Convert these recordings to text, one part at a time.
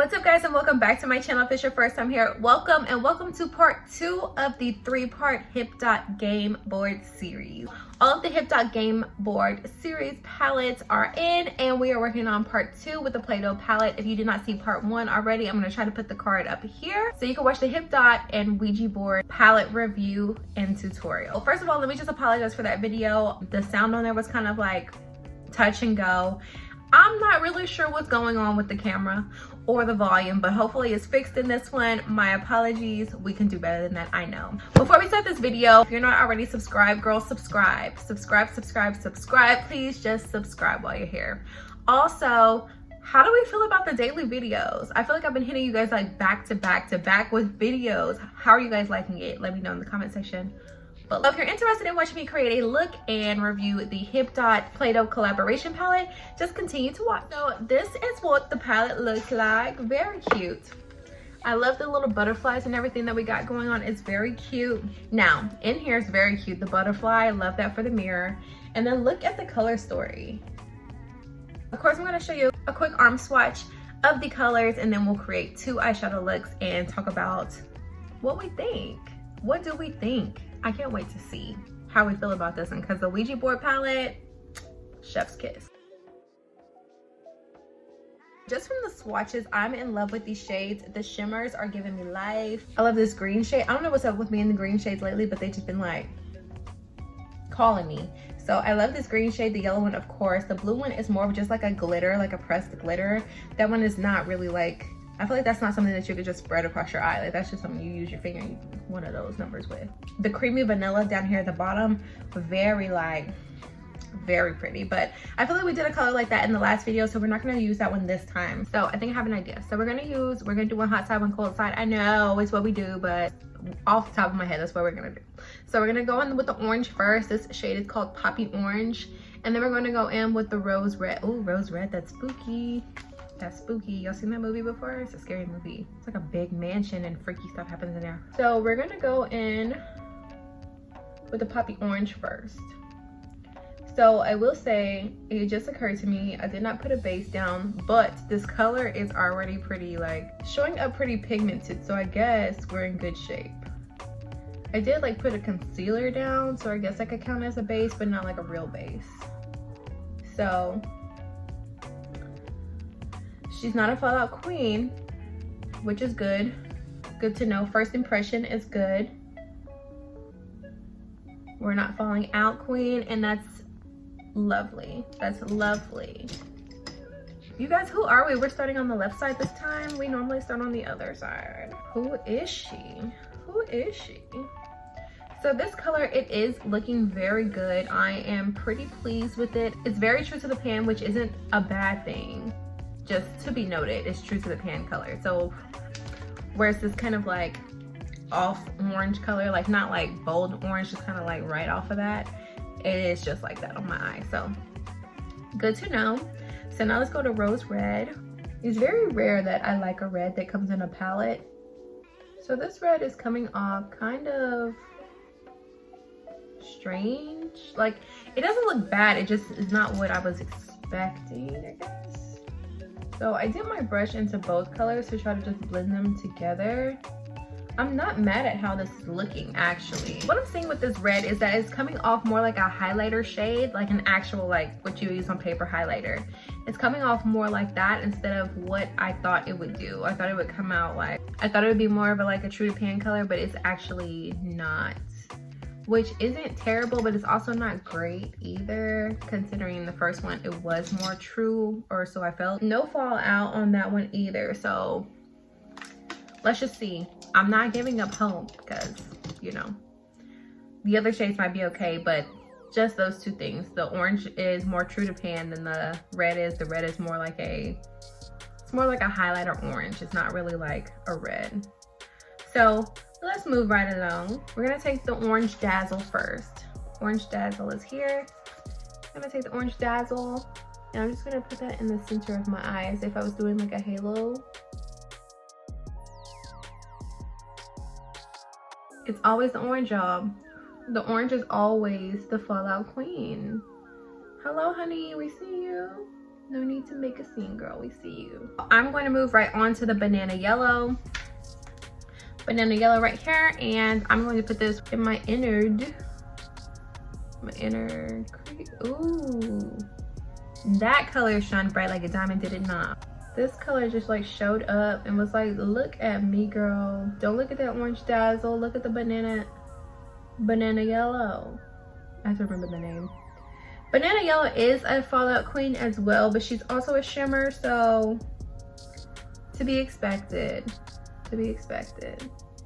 What's up guys, and welcome back to my channel. If it's your first time here, welcome, and welcome to part 2 of the 3-part Hipdot game board series. All of the Hipdot game board series palettes are in, and we are working on part 2 with the Playdoh palette. If you did not see part 1 already, I'm going to try to put the card up here so you can watch the Hipdot and Ouija board palette review and tutorial. First of all, let me just apologize for that video. The sound on there was kind of like touch and go. I'm not really sure what's going on with the camera or the volume, but hopefully it's fixed in this one. My apologies. We can do better than that, I know. Before we start this video, if you're not already subscribed, girl, subscribe. Please just subscribe while you're here. Also, how do we feel about the daily videos? I feel like I've been hitting you guys like back to back with videos. How are you guys liking it? Let me know in the comment section. But if you're interested in watching me create a look and review the Hipdot Play-Doh collaboration palette, just continue to watch. So this is what the palette looks like. Very cute. I love the little butterflies and everything that we got going on. It's very cute. Now, in here is very cute. The butterfly, I love that for the mirror. And then look at the color story. Of course, I'm going to show you a quick arm swatch of the colors, and then we'll create 2 eyeshadow looks and talk about what we think. What do we think? I can't wait to see how we feel about this one, because the Ouija board palette, chef's kiss. Just from the swatches, I'm in love with these shades. The shimmers are giving me life. I love this green shade. I don't know what's up with me in the green shades lately, but they've just been like calling me. So I love this green shade, the yellow one, of course. The blue one is more of just like a glitter, like a pressed glitter. That one is not really like, I feel like that's not something that you could just spread across your eye. Like that's just something you use your finger, one of those numbers with. The creamy vanilla down here at the bottom, very pretty. But I feel like we did a color like that in the last video, so we're not gonna use that one this time. So I think I have an idea. So we're gonna do one hot side, one cold side. I know it's what we do, but off the top of my head, that's what we're gonna do. So we're gonna go in with the orange first. This shade is called Poppy Orange. And then we're gonna go in with the rose red. Oh, rose red, that's spooky. That's spooky. Y'all seen that movie before? It's a scary movie. It's like a big mansion and freaky stuff happens in there. So we're gonna go in with the Poppy Orange first. So I will say, it just occurred to me, I did not put a base down, but this color is already pretty, like showing up pretty pigmented. So I guess we're in good shape. I did like put a concealer down, so I guess that could count as a base, but not like a real base. So she's not a fallout queen, which is good. Good to know. First impression is good. We're not falling out queen, and that's lovely. That's lovely. You guys, who are we? We're starting on the left side this time. We normally start on the other side. Who is she? Who is she? So this color, it is looking very good. I am pretty pleased with it. It's very true to the pan, which isn't a bad thing. Just to be noted, it's true to the pan color. So where's this kind of like off orange color, like not like bold orange, just kind of like right off of that, it is just like that on my eye. So good to know. So now let's go to rose red. It's very rare that I like a red that comes in a palette. So this red is coming off kind of strange. Like it doesn't look bad, it just is not what I was expecting, I guess. So I did my brush into both colors to try to just blend them together. I'm not mad at how this is looking, actually. What I'm seeing with this red is that it's coming off more like a highlighter shade, like an actual, like what you use on paper highlighter. It's coming off more like that instead of what I thought it would do. I thought it would come out like, I thought it would be more of a like a true to pan color, but it's actually not. Which isn't terrible, but it's also not great either, considering the first one, it was more true, or so I felt. No fallout on that one either, so let's just see. I'm not giving up hope because, you know, the other shades might be okay, but just those 2 things. The orange is more true to pan than the red is. The red is more like it's more like a highlighter orange. It's not really like a red. So let's move right along. We're gonna take the orange Dazzle first. Orange Dazzle is here. I'm gonna take the orange Dazzle, and I'm just gonna put that in the center of my eye as if I was doing like a halo. It's always the orange, y'all. The orange is always the fallout queen. Hello, honey, we see you. No need to make a scene, girl. We see you. I'm going to move right on to the banana yellow. Banana yellow right here, and I'm going to put this in my inner crease. Ooh, that color shined bright like a diamond, did it not? This color just like showed up and was like, look at me, girl. Don't look at that orange Dazzle. Look at the banana yellow. I have to remember the name. Banana yellow is a Fallout queen as well, but she's also a shimmer, so to be expected.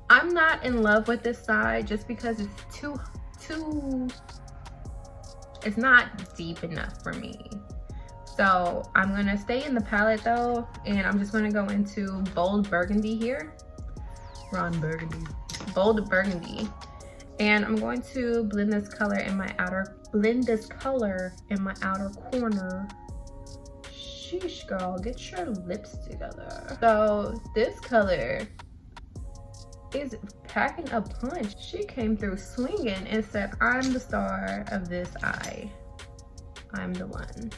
I'm not in love with this side just because it's too it's not deep enough for me. So I'm gonna stay in the palette though, and I'm just gonna go into bold burgundy here. Bold burgundy. And I'm going to blend this color in my outer corner. Sheesh, girl, get your lips together. So this color is packing a punch. She came through swinging and said, I'm the star of this eye. I'm the one.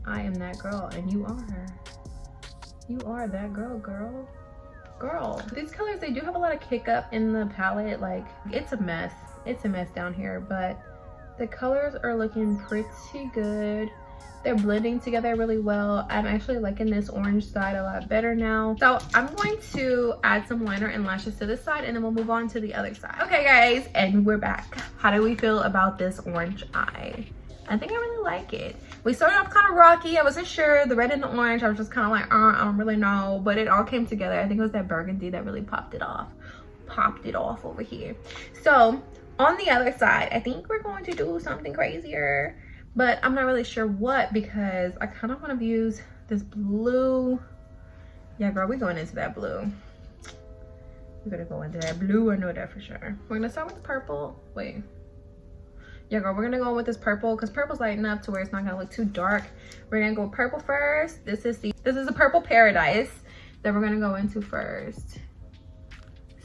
I am that girl, and you are that girl. These colors, they do have a lot of kick up in the palette. Like, it's a mess down here, but the colors are looking pretty good. They're blending together really well. I'm actually liking this orange side a lot better now. So I'm going to add some liner and lashes to this side, and then we'll move on to the other side. Okay guys, and we're back. How do we feel about this orange eye? I think I really like it. We started off kind of rocky. I wasn't sure. The red and the orange, I was just kind of like, I don't really know. But it all came together. I think it was that burgundy that really popped it off over here. So on the other side, I think we're going to do something crazier. But I'm not really sure what, because I kind of want to use this blue. Yeah, girl, we're going into that blue. We're going to go into that blue. I know that for sure. We're going to start with the purple. Wait. Yeah, girl, we're going to go with this purple because purple's light enough to where it's not going to look too dark. We're going to go purple first. This is the Purple Paradise that we're going to go into first.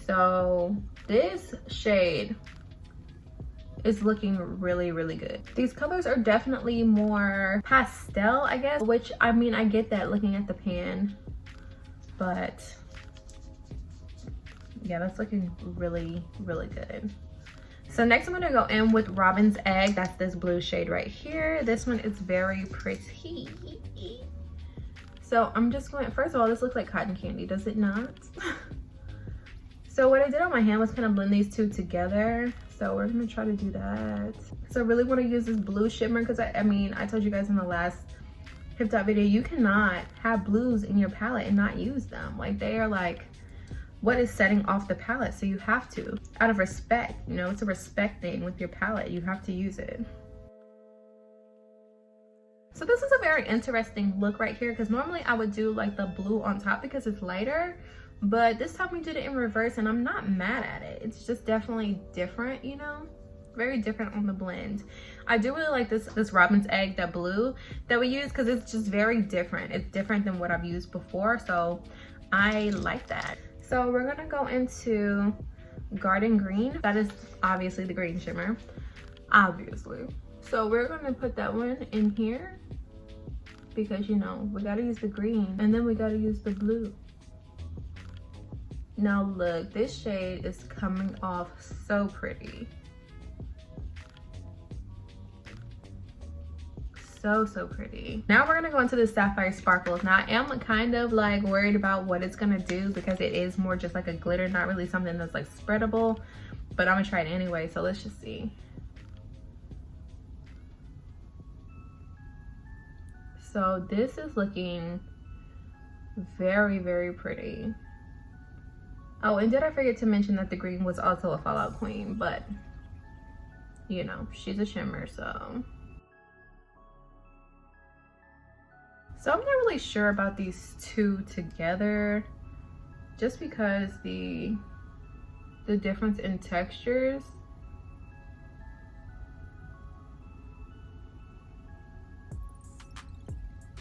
So this shade is looking really, really good. These colors are definitely more pastel, I guess, which, I mean, I get that looking at the pan, but yeah, that's looking really, really good. So next I'm gonna go in with Robin's Egg. That's this blue shade right here. This one is very pretty. So I'm just going, first of all, this looks like cotton candy, does it not? So what I did on my hand was kind of blend these two together. So we're gonna try to do that. So I really want to use this blue shimmer because I mean, I told you guys in the last Hipdot video, you cannot have blues in your palette and not use them. Like, they are like what is setting off the palette, so you have to, out of respect, you know, it's a respect thing with your palette, you have to use it. So this is a very interesting look right here, because normally I would do like the blue on top because it's lighter, but this time we did it in reverse and I'm not mad at it. It's just definitely different, you know, very different on the blend. I do really like this Robin's Egg, that blue that we use, because it's just very different. It's different than what I've used before, so I like that. So we're gonna go into Garden Green. That is obviously the green shimmer, obviously. So we're gonna put that one in here because, you know, we gotta use the green and then we gotta use the blue. Now look, this shade is coming off so pretty. So pretty. Now we're gonna go into the Sapphire Sparkles. Now I am kind of like worried about what it's gonna do because it is more just like a glitter, not really something that's like spreadable, but I'm gonna try it anyway, so let's just see. So this is looking very, very pretty. Oh, and did I forget to mention that the green was also a Fallout queen, but you know, she's a shimmer, so I'm not really sure about these two together, just because the difference in textures.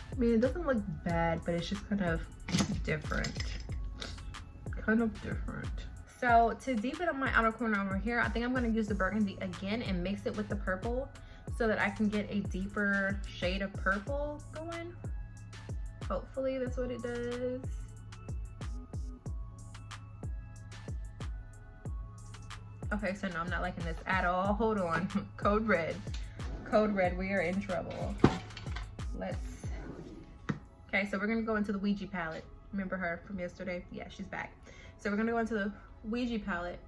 I mean, it doesn't look bad, but it's just kind of different. So to deepen up my outer corner over here, I think I'm going to use the burgundy again and mix it with the purple so that I can get a deeper shade of purple going. Hopefully that's what it does. Okay, so no, I'm not liking this at all. Hold on. Code red. Code red, we are in trouble. Okay, so we're gonna go into the Ouija palette. Remember her from yesterday? Yeah, she's back. So we're gonna go into the Ouija palette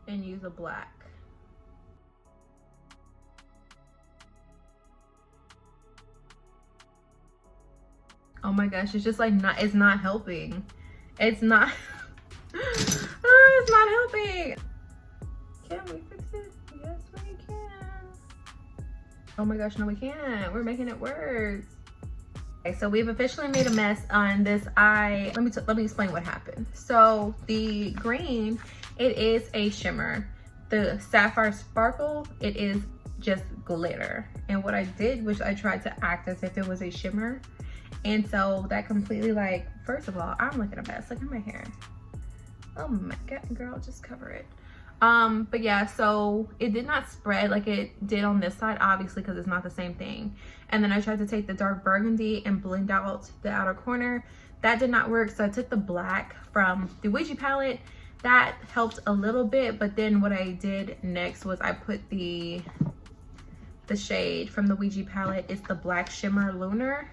and use a black. Oh my gosh, it's just like it's not helping. It's not, oh, it's not helping. Can we fix it? Yes, we can. Oh my gosh, no we can't. We're making it worse. Okay, so we've officially made a mess on this eye. Let me explain what happened. So the green, it is a shimmer. The Sapphire Sparkle, it is just glitter. And what I did was I tried to act as if it was a shimmer. And so that completely, like, first of all, I'm looking a mess. Look at my hair. Oh my god, girl, just cover it. But yeah, so it did not spread like it did on this side, obviously, because it's not the same thing. And then I tried to take the dark burgundy and blend out the outer corner. That did not work, so I took the black from the Ouija palette. That helped a little bit, but then what I did next was I put the shade from the Ouija palette. It's the Black Shimmer Lunar.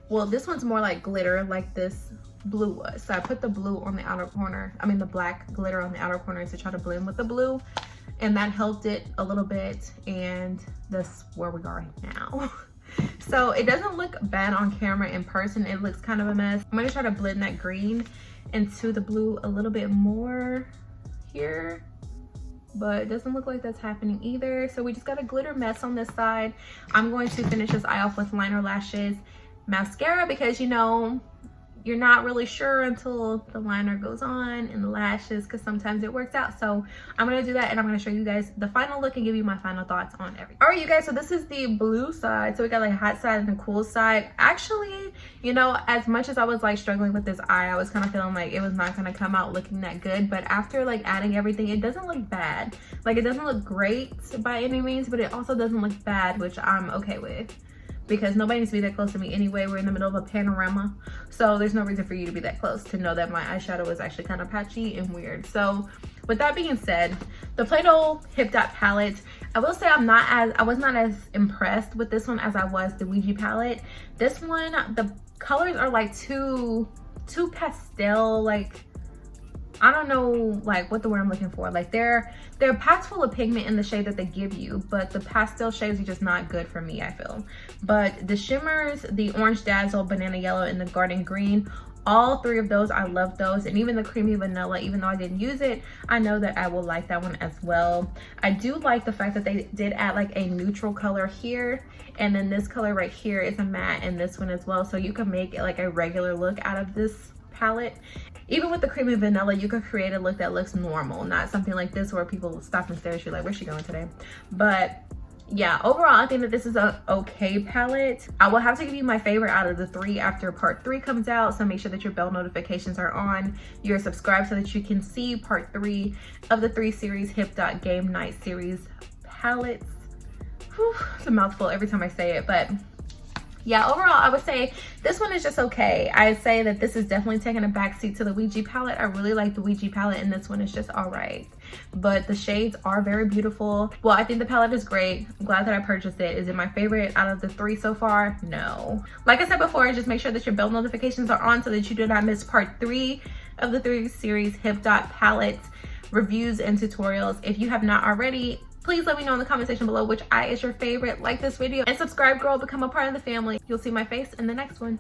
Well, this one's more like glitter, like this blue was. So I put the blue on the outer corner, I mean the black glitter on the outer corner to try to blend with the blue, and that helped it a little bit, and that's where we are now. So it doesn't look bad on camera. In person it looks kind of a mess. I'm gonna try to blend that green into the blue a little bit more here, but it doesn't look like that's happening either. So we just got a glitter mess on this side. I'm going to finish this eye off with liner, lashes, mascara, because you know you're not really sure until the liner goes on and the lashes, because sometimes it works out. So I'm gonna do that, and I'm gonna show you guys the final look and give you my final thoughts on everything. All right, you guys, so this is the blue side. So we got like hot side and the cool side. Actually, you know, as much as I was like struggling with this eye, I was kind of feeling like it was not gonna come out looking that good, but after like adding everything, it doesn't look bad. Like, it doesn't look great by any means, but it also doesn't look bad, which I'm okay with, because nobody needs to be that close to me anyway. We're in the middle of a panorama, so there's no reason for you to be that close to know that my eyeshadow is actually kind of patchy and weird. So with that being said, the Playdoh Hipdot palette, I will say I was not as impressed with this one as I was the Ouija palette. This one, the colors are like too pastel, like I don't know like what the word I'm looking for. Like they're packed full of pigment in the shade that they give you, but the pastel shades are just not good for me, I feel. But the shimmers, the orange dazzle, banana yellow, and the garden green, all three of those, I love those. And even the creamy vanilla, even though I didn't use it, I know that I will like that one as well. I do like the fact that they did add like a neutral color here, and then this color right here is a matte in this one as well, so you can make it like a regular look out of this palette. Even with the creamy vanilla, you could create a look that looks normal, not something like this where people stop and stare at you like, where's she going today? But yeah, overall, I think that this is a okay palette. I will have to give you my favorite out of the three after part 3 comes out, so make sure that your bell notifications are on, you're subscribed so that you can see part 3 of the 3 series Hipdot Gamenight series palettes. Whew, it's a mouthful every time I say it, but yeah, overall, I would say this one is just okay. I'd say that this is definitely taking a backseat to the Ouija palette. I really like the Ouija palette, and this one is just all right. But the shades are very beautiful. Well, I think the palette is great. I'm glad that I purchased it. Is it my favorite out of the 3 so far? No. Like I said before, just make sure that your bell notifications are on so that you do not miss part 3 of the 3 series Hipdot palette reviews and tutorials. If you have not already, please let me know in the comment section below which eye is your favorite. Like this video and subscribe, girl. Become a part of the family. You'll see my face in the next one.